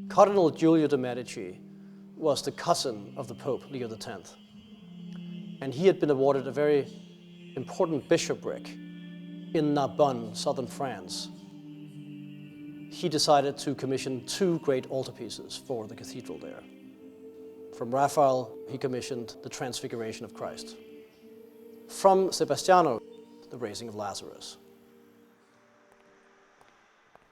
Cardinal Giulio de' Medici was the cousin of the Pope, Leo X. And he had been awarded a very important bishopric in Narbonne, southern France. He decided to commission two great altarpieces for the cathedral there. From Raphael, he commissioned the Transfiguration of Christ. From Sebastiano, the raising of Lazarus.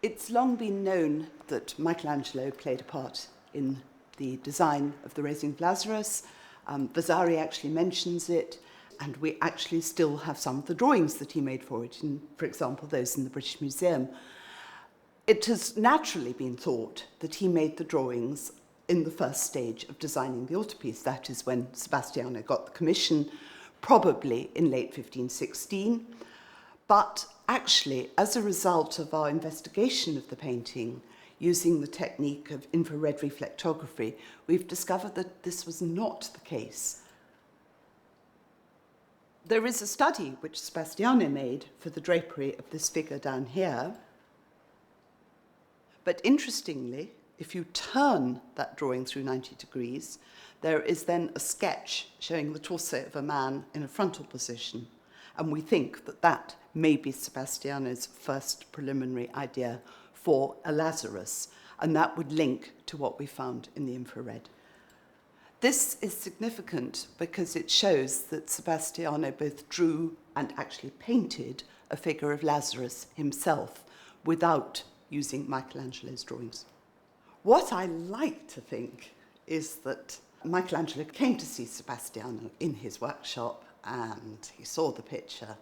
It's long been known that Michelangelo played a part in the design of the raising of Lazarus. Vasari actually mentions it, and we actually still have some of the drawings that he made for it, for example, those in the British Museum. It has naturally been thought that he made the drawings in the first stage of designing the altarpiece. That is when Sebastiano got the commission, probably in late 1516. But actually, as a result of our investigation of the painting, using the technique of infrared reflectography, we've discovered that this was not the case. There is a study which Sebastiano made for the drapery of this figure down here. But interestingly, if you turn that drawing through 90 degrees, there is then a sketch showing the torso of a man in a frontal position. And we think that that may be Sebastiano's first preliminary idea for a Lazarus, and that would link to what we found in the infrared. This is significant because it shows that Sebastiano both drew and actually painted a figure of Lazarus himself without using Michelangelo's drawings. What I like to think is that Michelangelo came to see Sebastiano in his workshop, and he saw the picture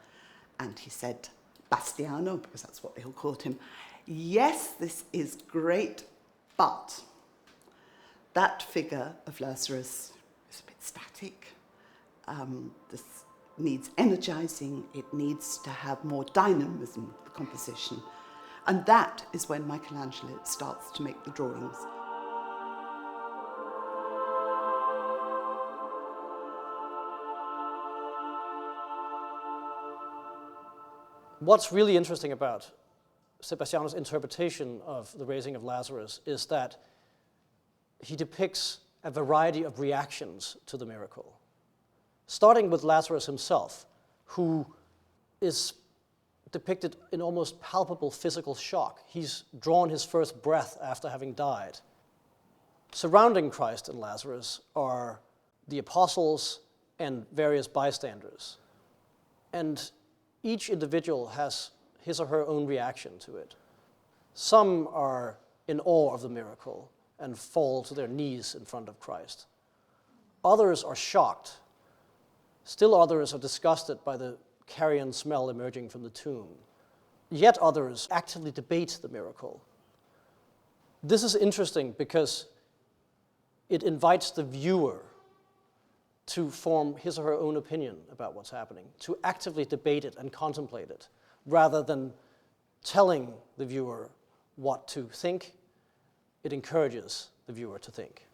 and he said, "Bastiano," because that's what they all called him, "yes, this is great, but that figure of Lazarus is a bit static. This needs energizing. It needs to have more dynamism, the composition." And that is when Michelangelo starts to make the drawings. What's really interesting about Sebastiano's interpretation of the raising of Lazarus is that he depicts a variety of reactions to the miracle, starting with Lazarus himself, who is depicted in almost palpable physical shock. He's drawn his first breath after having died. Surrounding Christ and Lazarus are the apostles and various bystanders. And each individual has his or her own reaction to it. Some are in awe of the miracle and fall to their knees in front of Christ. Others are shocked. Still others are disgusted by the carrion smell emerging from the tomb. Yet others actively debate the miracle. This is interesting because it invites the viewer to form his or her own opinion about what's happening, to actively debate it and contemplate it, rather than telling the viewer what to think. It encourages the viewer to think.